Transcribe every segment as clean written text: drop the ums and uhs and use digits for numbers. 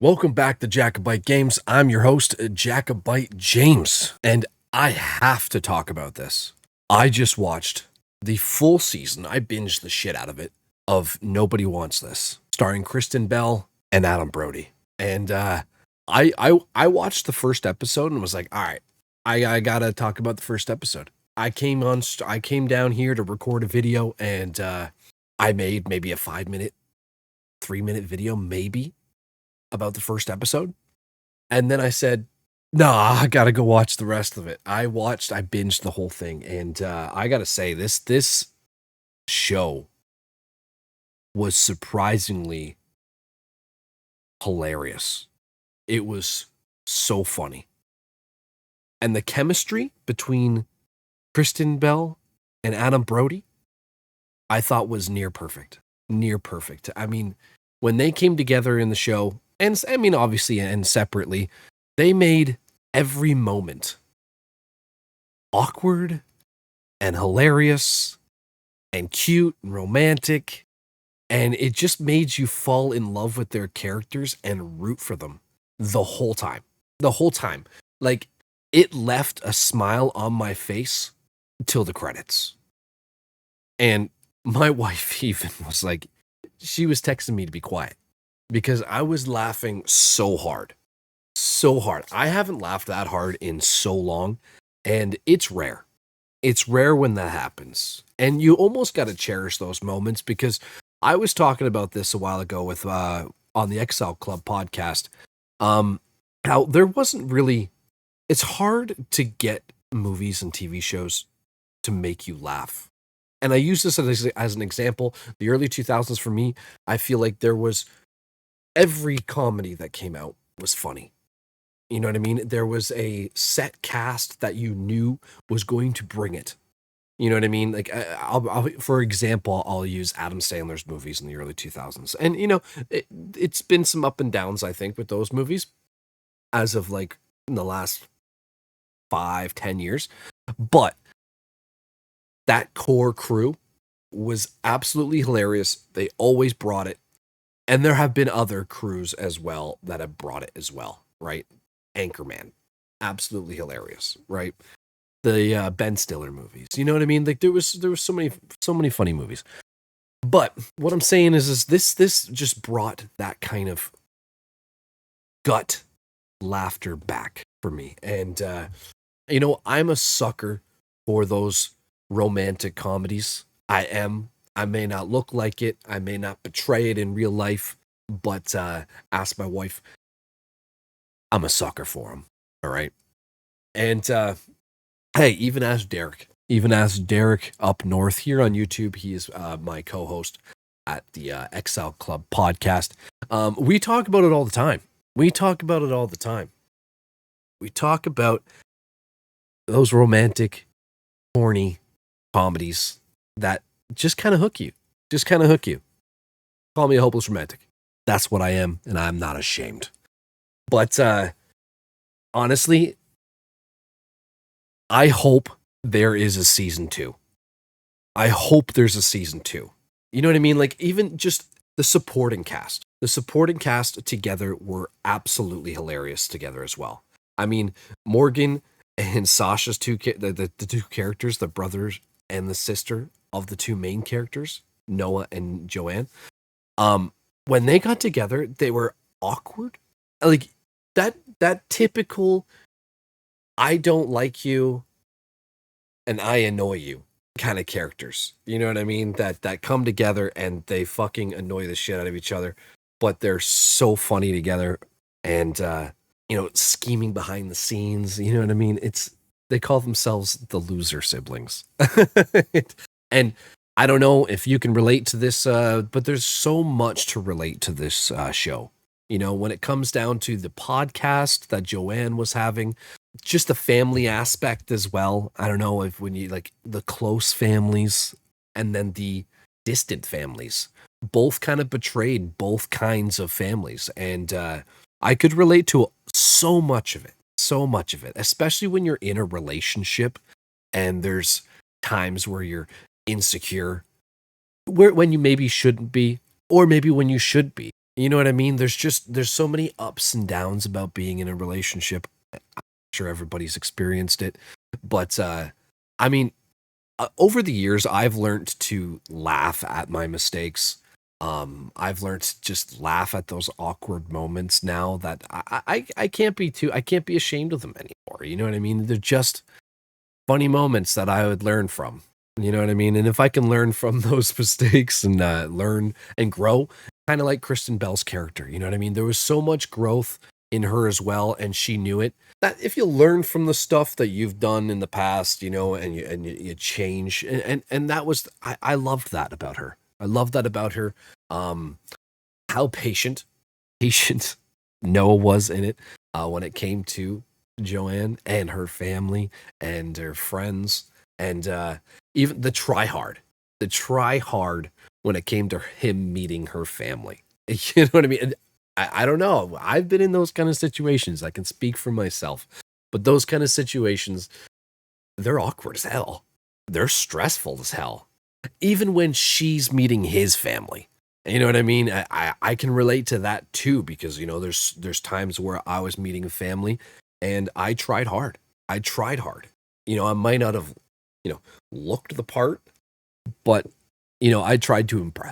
Welcome back to Jacobite Games. I'm your host, Jacobite James, and I have to talk about this. I just watched the full season. I binged the shit out of it, of Nobody Wants This, starring Kristen Bell and Adam Brody. And I watched the first episode and was like, all right, I gotta talk about the first episode. I came down here to record a video, and I made maybe a 5-minute, 3-minute video, maybe, about the first episode. And then I said, nah, I gotta go watch the rest of it. I binged the whole thing. And I gotta say, this show was surprisingly hilarious. It was so funny. And the chemistry between Kristen Bell and Adam Brody, I thought was near perfect. Near perfect. I mean, when they came together in the show, and I mean, obviously, and separately, they made every moment awkward and hilarious and cute and romantic. And it just made you fall in love with their characters and root for them the whole time. The whole time. Like, it left a smile on my face till the credits. And my wife even was like, she was texting me to be quiet because I was laughing so hard. So hard. I haven't laughed that hard in so long, and it's rare. It's rare when that happens. And you almost got to cherish those moments, because I was talking about this a while ago with on the Exile Club podcast. How there wasn't really, it's hard to get movies and TV shows to make you laugh. And I use this as an example. The early 2000s for me, I feel like there was every comedy that came out was funny. You know what I mean? There was a set cast that you knew was going to bring it. You know what I mean? Like, for example, I'll use Adam Sandler's movies in the early 2000s. And, you know, it's been some up and downs, I think, with those movies as of like in the last 5-10 years. But that core crew was absolutely hilarious. They always brought it. And there have been other crews as well that have brought it as well, right? Anchorman, absolutely hilarious, right? The Ben Stiller movies, you know what I mean? Like there was so many funny movies. But what I'm saying is this just brought that kind of gut laughter back for me. And you know, I'm a sucker for those romantic comedies. I am. I may not look like it. I may not portray it in real life, but ask my wife. I'm a sucker for them. All right. And hey, even as Derek up north here on YouTube, he is my co-host at the Exile Club podcast. We talk about it all the time. We talk about those romantic, corny comedies that just kind of hook you. Call me a hopeless romantic. That's what I am, and I'm not ashamed. But honestly, I hope there is a season 2. I hope there's a season 2. You know what I mean? Like, even just the supporting cast. The supporting cast together were absolutely hilarious together as well. I mean, Morgan and Sasha's the two characters, the brothers and the sister of the two main characters, Noah and Joanne. When they got together, they were awkward. Like that typical I don't like you and I annoy you kind of characters. You know what I mean? That come together and they fucking annoy the shit out of each other, but they're so funny together, and you know, scheming behind the scenes. You know what I mean? They call themselves the loser siblings. And I don't know if you can relate to this, but there's so much to relate to this show. You know, when it comes down to the podcast that Joanne was having, just the family aspect as well. I don't know if when you like the close families and then the distant families, both kind of betrayed both kinds of families. And I could relate to so much of it, especially when you're in a relationship and there's times where you're insecure, when you maybe shouldn't be, or maybe when you should be. You know what I mean? There's so many ups and downs about being in a relationship. I'm sure everybody's experienced it, but I mean, over the years, I've learned to laugh at my mistakes. I've learned to just laugh at those awkward moments now that I can't be I can't be ashamed of them anymore. You know what I mean? They're just funny moments that I would learn from. You know what I mean? And if I can learn from those mistakes and learn and grow, kind of like Kristen Bell's character, you know what I mean? There was so much growth in her as well, and she knew it. That if you learn from the stuff that you've done in the past, you know, and you change, and that was I loved that about her. I love that about her. Um, how patient Noah was in it when it came to Joanne and her family and her friends and even the try hard when it came to him meeting her family. You know what I mean? And I don't know. I've been in those kind of situations. I can speak for myself, but those kind of situations, they're awkward as hell. They're stressful as hell. Even when she's meeting his family. You know what I mean? I can relate to that too because you know there's times where I was meeting a family and I tried hard. I tried hard. You know, I might not have, you know, looked the part, but you know, I tried to impress.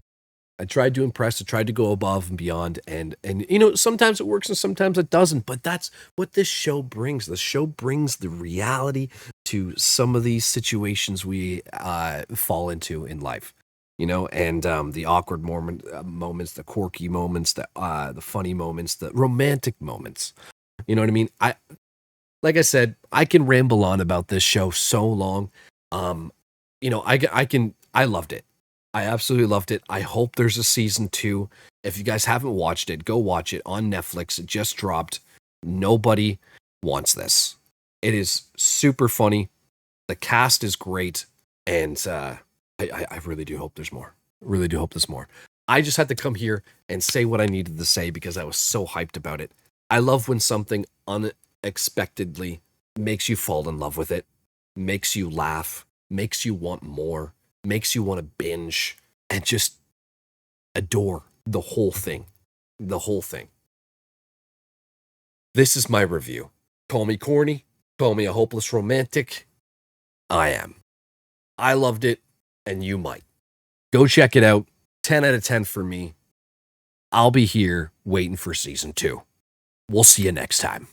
I tried to impress, I tried to go above and beyond and you know, sometimes it works and sometimes it doesn't, but that's what this show brings. The show brings the reality to some of these situations we fall into in life. You know, and the awkward moments, the quirky moments, the funny moments, the romantic moments. You know what I mean? I like I said, I can ramble on about this show so long. Um, you know, I loved it. I absolutely loved it. I hope there's a season two. If you guys haven't watched it, go watch it on Netflix. It just dropped. Nobody wants this. It is super funny. The cast is great, and I really do hope there's more. Really do hope there's more. I just had to come here and say what I needed to say because I was so hyped about it. I love when something unexpectedly makes you fall in love with it, makes you laugh, makes you want more, makes you want to binge, and just adore the whole thing. The whole thing. This is my review. Call me corny, call me a hopeless romantic. I am. I loved it, and you might. Go check it out. 10 out of 10 for me. I'll be here waiting for season two. We'll see you next time.